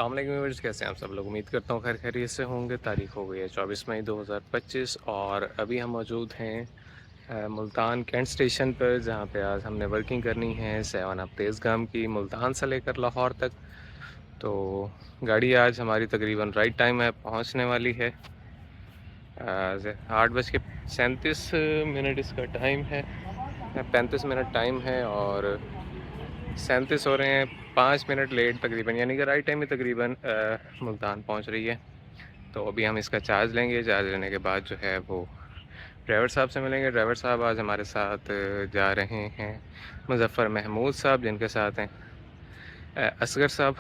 अस्सलाम वालेकुम व्यूअर्स, कैसे हैं आप सब लोग। उम्मीद करता हूँ खैर खैरियत से होंगे। तारीख हो गई है 24 मई 2025 और अभी हम मौजूद हैं मुल्तान कैंट स्टेशन पर, जहाँ पे आज हमने वर्किंग करनी है 7 अप तेज़गाम की, मुल्तान से लेकर लाहौर तक। तो गाड़ी आज हमारी तकरीबन राइट टाइम है पहुँचने वाली है। 8:37 इसका टाइम है, 35 मिनट टाइम है और 37 हो रहे हैं। 5 मिनट लेट तकरीबन, यानी कि राइट टाइम में तकरीबन मुल्तान पहुंच रही है। तो अभी हम इसका चार्ज लेंगे। चार्ज लेने के बाद जो है वो ड्राइवर साहब से मिलेंगे। ड्राइवर साहब आज हमारे साथ जा रहे हैं मुज़फ़्फ़र महमूद साहब, जिनके साथ हैं असगर साहब।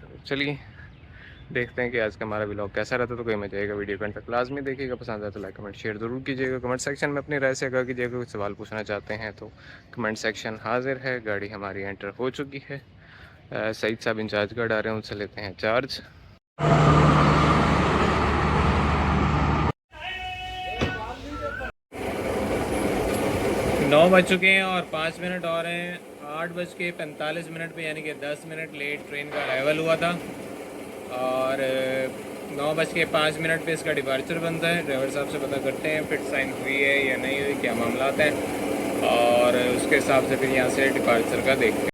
तो चलिए देखते हैं कि आज का हमारा व्लॉग कैसा रहता है। तो कोई मजा आएगा, वीडियो को अंत तक लाजमी देखिएगा। पसंद आए तो लाइक कमेंट शेयर ज़रूर कीजिएगा। कमेंट सेक्शन में अपनी राय से आगाह कीजिएगा। कुछ सवाल पूछना चाहते हैं तो कमेंट सेक्शन हाजिर है। गाड़ी हमारी एंटर हो चुकी है। सईद साहब इंचार्ज गार्ड आ रहे हैं, उनसे लेते हैं चार्ज। 9 बज चुके हैं और 5 मिनट और हैं। 8:45 पे, यानी कि 10 मिनट लेट ट्रेन का अराइवल हुआ था और 9:05 पे इसका डिपार्चर बनता है। ड्राइवर साहब से पता करते हैं फिट साइन हुई है या नहीं हुई, क्या मामला है, और उसके हिसाब से फिर यहाँ से डिपार्चर का देखते हैं।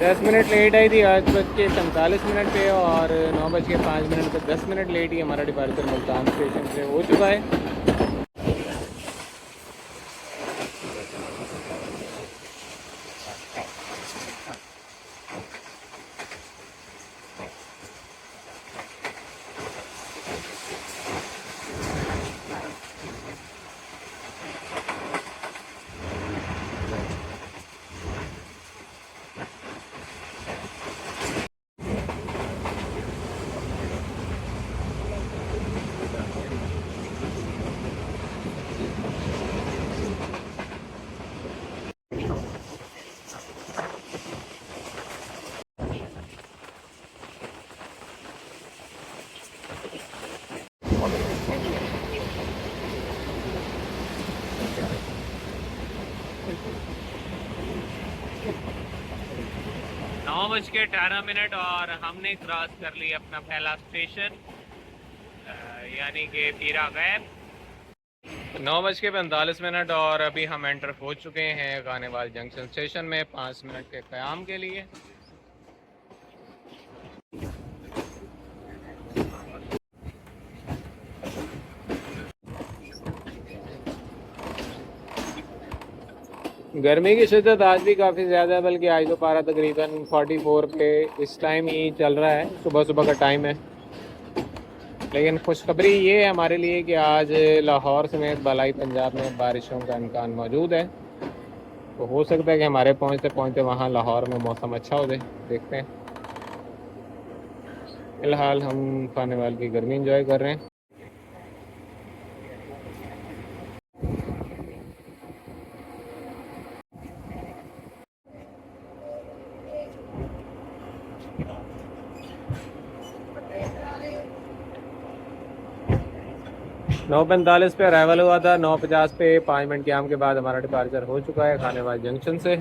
10 मिनट लेट आई थी 8:45 पे और 9:05 पे 10 मिनट लेट ही हमारा डिपार्चर मुल्तान स्टेशन से हो चुका है। नौ बज के 18 और हमने क्रॉस कर लिया अपना पहला स्टेशन, यानी कि पीरा गैब। 9:45 और अभी हम एंटर हो चुके हैं खानेवाल जंक्शन स्टेशन में 5 मिनट के क़याम के लिए। गर्मी की शिद्दत आज भी काफ़ी ज़्यादा है, बल्कि आज तो पारा तकरीबन 44 पे इस टाइम ही चल रहा है। सुबह सुबह का टाइम है, लेकिन खुशखबरी ये है हमारे लिए कि आज लाहौर समेत बालाई पंजाब में बारिशों का इम्कान मौजूद है। तो हो सकता है कि हमारे पहुँचते पहुँचते वहाँ लाहौर में मौसम अच्छा हो जाए। देखते हैं। फ़िलहाल हम खानेवाल की गर्मी इंजॉय कर रहे हैं। नौ 45 पे अराइवल हुआ था। 9:50 पे 5 मिनट के आम के बाद हमारा डिपार्चर हो चुका है खानेवाल जंक्शन से।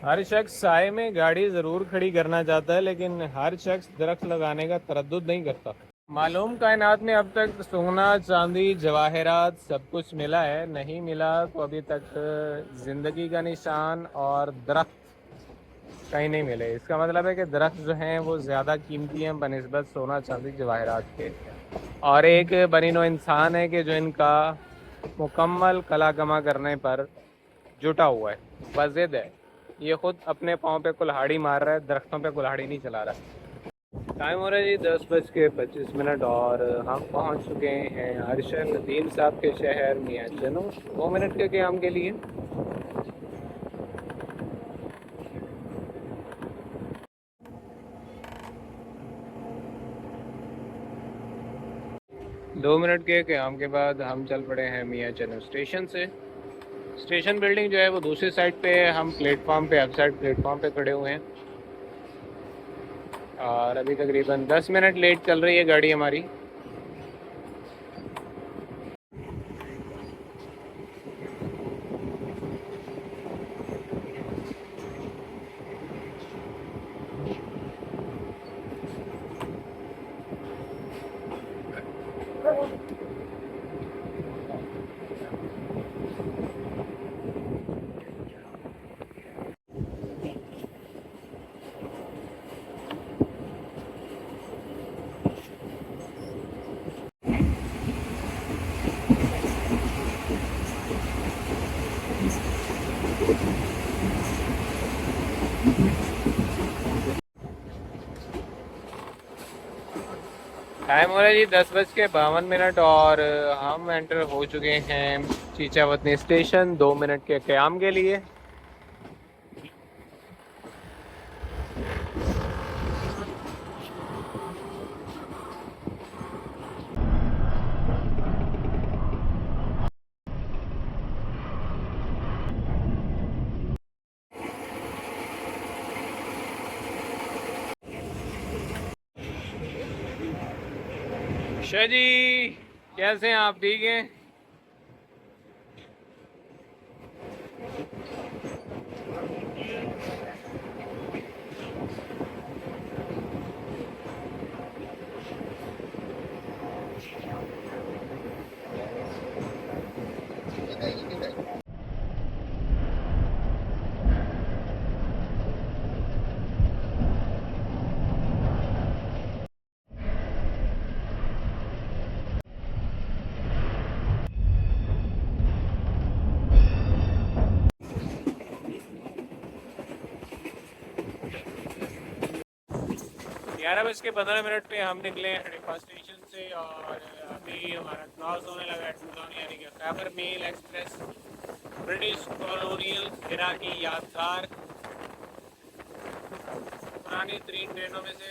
हर शख्स साए में गाड़ी ज़रूर खड़ी करना चाहता है, लेकिन हर शख्स दरख्त लगाने का तरद्दुद नहीं करता। मालूम कायनात में अब तक सोना चांदी जवाहरात सब कुछ मिला है, नहीं मिला तो अभी तक ज़िंदगी का निशान और दरख्त कहीं नहीं मिले। इसका मतलब है कि दरख्त जो हैं वो ज़्यादा कीमती हैं बनिस्बत सोना चांदी जवाहरात के। और एक बनीनो इंसान है कि जो इनका मुकम्मल कला कमा करने पर जुटा हुआ है, वज़िद है। ये खुद अपने पाँव पे कुल्हाड़ी मार रहा है, दरख्तों पे कुल्हाड़ी नहीं चला रहा। टाइम हो रहा है जी 10:25 और हम पहुंच चुके हैं अरशद नदीम साहब के शहर मियाँ चनो 2 मिनट के क़याम के लिए। 2 मिनट के क़याम के बाद हम चल पड़े हैं मियाँ चनो स्टेशन से। स्टेशन बिल्डिंग जो है वो दूसरी साइड पे है, हम प्लेटफॉर्म पे अप साइड प्लेटफॉर्म पे खड़े हुए हैं और अभी तकरीबन 10 मिनट लेट चल रही है गाड़ी हमारी। टाइम हो रहा है जी 10:52 और हम एंटर हो चुके हैं चीचावतनी स्टेशन 2 मिनट के क़याम के लिए। शाह जी कैसे हैं आप, ठीक हैं? ग्यारह बज के 15 पे हम निकले हैं हड़प्पा स्टेशन से और अभी हमारा क्रॉस होने लगा है टूडॉन यानी कि Khyber mail express, British colonial era की यादगार पुरानी 3 ट्रेनों में से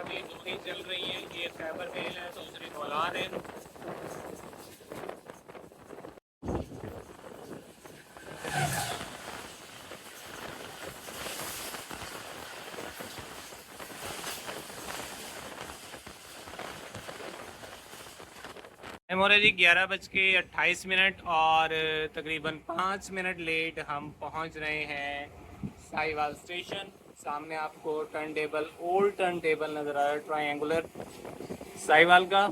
अभी 2 ही चल रही हैं। ये खैबर मेल है, दूसरी बोलान है। टाइम हो रहा है जी 11:28 और तकरीबन 5 मिनट लेट हम पहुंच रहे हैं साहिवाल स्टेशन। सामने आपको turn table, old turn table नज़र आ रहा है, ट्रायंगुलर साहिवाल का।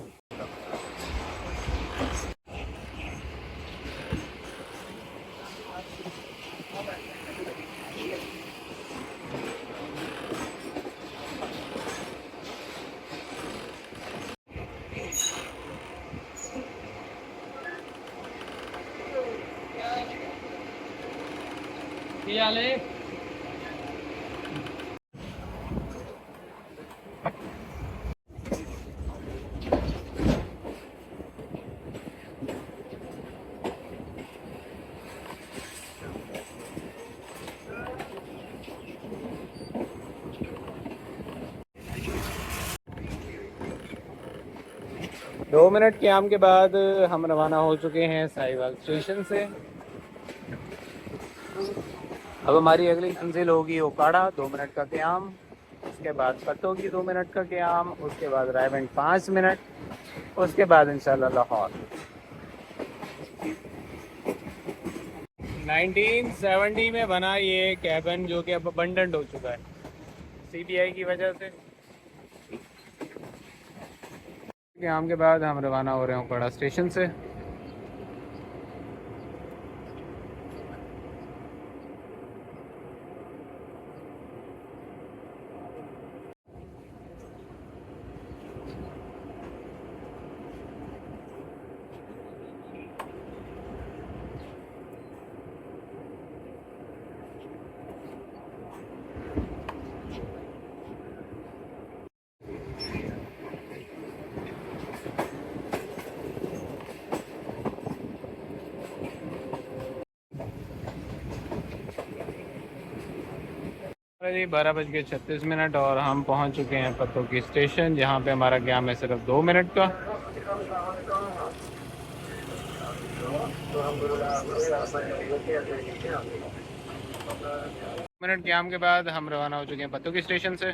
क्या हाल है? 2 मिनट के आम के बाद हम रवाना हो चुके हैं साहिवाल स्टेशन से। अब हमारी अगली मंजिल होगी ओकाड़ा, 2 मिनट का क़याम। उसके बाद पत्तों की 2 मिनट का क़याम, उसके बाद रायवेंड 5 मिनट, उसके बाद इंशाल्लाह लाहौर। 1970 में बना ये कैबिन, जो कि अब अबंडन्ड हो चुका है सीबीआई की वजह से। काम के बाद हम रवाना हो रहे हैं उपाड़ा स्टेशन से। जी 12:36 और हम पहुंच चुके हैं पत्तोकी स्टेशन, जहां पे हमारा गैम है सिर्फ 2 मिनट का। मिनट गैम के बाद हम रवाना हो चुके हैं पत्तोकी स्टेशन से।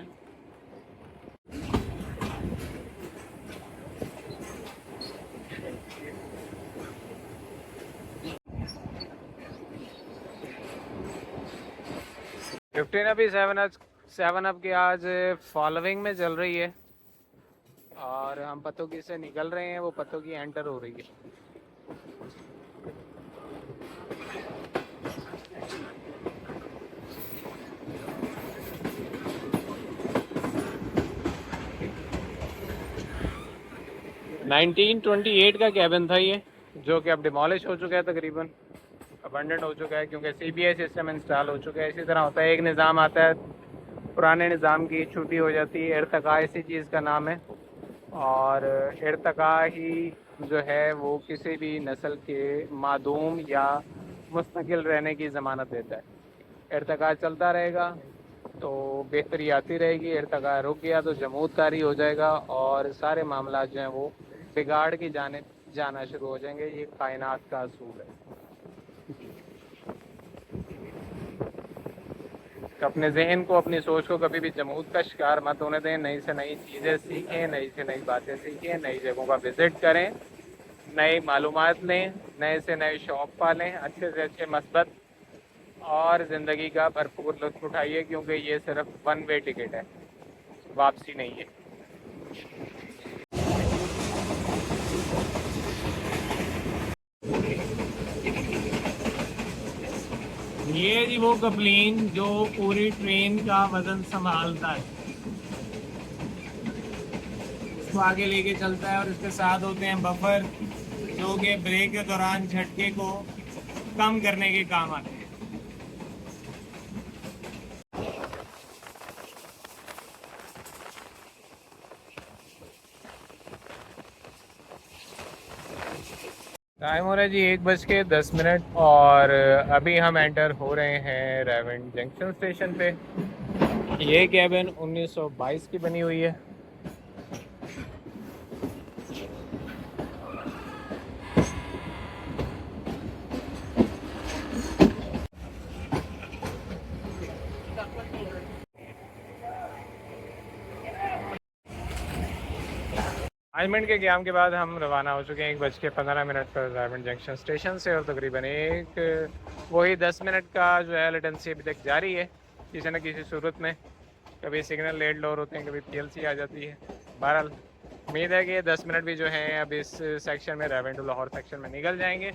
फिफ्टीन अभी 7 अप की आज फॉलोइंग में चल रही है और हम पत्तोकी से निकल रहे हैं, वो पत्तोकी एंटर हो रही है। नाइनटीन 28 का कैबिन था ये, जो कि अब डिमोलिश हो चुका है, तकरीबन अबंडेंट हो चुका है, क्योंकि सीबीआई सिस्टम इंस्टॉल हो चुका है। इसी तरह होता है, एक निज़ाम आता है, पुराने निज़ाम की छुट्टी हो जाती है। इर्तका इसी चीज़ का नाम है, और इर्तका ही जो है वो किसी भी नस्ल के मादूम या मुस्तकिल रहने की ज़मानत देता है। इर्तका चलता रहेगा तो बेहतरी आती रहेगी, इर्तका रुक गया तो जमूदकारी हो जाएगा और सारे मामला जो हैं वो बिगाड़ की जाना शुरू हो जाएंगे। ये कायनात का असूल है। अपने जहन को, अपनी सोच को कभी भी जमूद का शिकार मत होने दें। नई से नई चीज़ें सीखें, नई से नई बातें सीखें, नई जगहों का विज़िट करें, नई मालूमात लें, नए से नए शौक़ पालें, अच्छे से अच्छे मस्बत और ज़िंदगी का भरपूर लुत्फ़ उठाइए, क्योंकि ये सिर्फ वन वे टिकट है, वापसी नहीं है। ये जी वो कप्लीन जो पूरी ट्रेन का वजन संभालता है, इसको आगे लेके चलता है, और इसके साथ होते हैं बफर, जो कि ब्रेक के दौरान झटके को कम करने के काम आते हैं। टाइम हो रहा है जी 1:10 और अभी हम एंटर हो रहे हैं रेवेंट जंक्शन स्टेशन पे। ये कैबिन 1922 की बनी हुई है। मिनट के क्याम के बाद हम रवाना हो चुके हैं 1:15 पर रेवेंट जंक्शन स्टेशन से, और तकरीबन वही 10 मिनट का जो है लेटेंसी अभी तक जारी है। किसी न किसी सूरत में कभी सिग्नल लेट लोअर होते हैं, कभी पीएलसी आ जाती है। बहरहाल उम्मीद है कि 10 मिनट भी जो हैं अब इस सेक्शन में, रेवेंट टू लाहौर सेक्शन में निकल जाएंगे।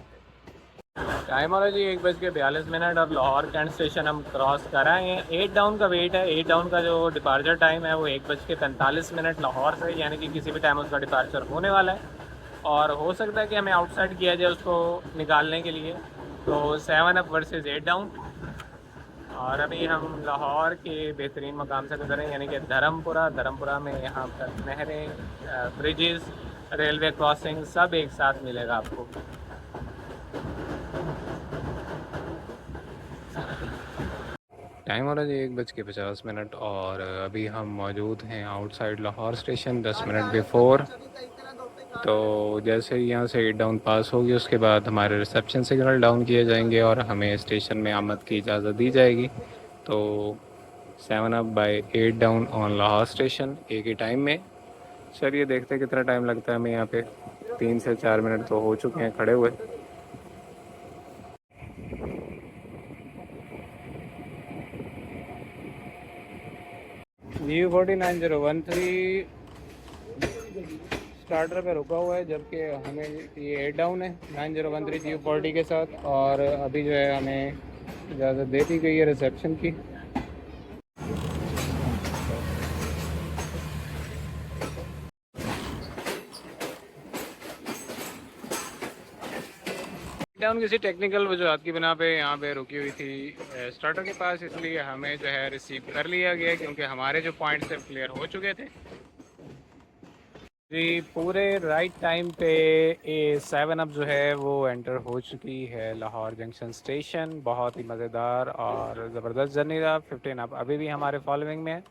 टाइम हो रहा है जी 1:42 और लाहौर कैंट स्टेशन हम क्रॉस कर आए हैं। 8 डाउन का वेट है। 8 डाउन का जो डिपार्चर टाइम है वो 1:45 लाहौर से, यानी कि किसी भी टाइम उसका डिपार्चर होने वाला है, और हो सकता है कि हमें आउटसाइड किया जाए उसको निकालने के लिए। तो 7 अप वर्सेस 8 डाउन। और अभी हम लाहौर के बेहतरीन मकाम से गुजरे, यानी कि धर्मपुरा में यहाँ पर नहरें, ब्रिजेस, रेलवे क्रॉसिंग सब एक साथ मिलेगा आपको। टाइम हो रहा है जी 1:50 और अभी हम मौजूद हैं outside Lahore station 10 minute before. तो जैसे ही यहाँ से 8 डाउन पास होगी, उसके बाद हमारे रिसेप्शन सिग्नल डाउन किए जाएंगे और हमें स्टेशन में आमद की इजाज़त दी जाएगी। तो 7 up by 8 down on Lahore station एक ही टाइम में। चलिए देखते हैं कितना टाइम लगता है हमें यहाँ पे। 3 से 4 मिनट तो हो चुके हैं खड़े हुए। GU4913 स्टार्टर पे रुका हुआ है, जबकि हमें ये 8 डाउन है 9013 GU40 के साथ। और अभी जो है हमें इजाज़त दे दी गई है रिसेप्शन की। डाउन किसी टेक्निकल वजूहत की बिना पे यहाँ पे रुकी हुई थी स्टार्टर के पास, इसलिए हमें जो है रिसीव कर लिया गया क्योंकि हमारे जो पॉइंट्स हैं क्लियर हो चुके थे जी। पूरे राइट टाइम पे A7 अब जो है वो एंटर हो चुकी है लाहौर जंक्शन स्टेशन। बहुत ही मज़ेदार और ज़बरदस्त जर्नी रहा। 15 अब अभी भी हमारे फॉलोइंग में है।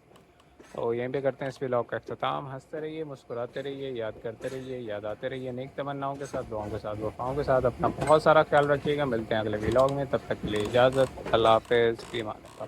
तो यहीं पे करते हैं इस व्लॉग का अख्ताम। हंसते रहिए, मुस्कुराते रहिए, याद करते रहिए, याद आते रहिए, नेक तमन्नाओं के साथ, दुआओं के साथ, वफ़ाओं के साथ। अपना बहुत सारा ख्याल रखिएगा। मिलते हैं अगले व्लॉग में, तब तक के लिए इजाज़त। अल्लाह हाफ़िज़। फ़ी अमान अल्लाह।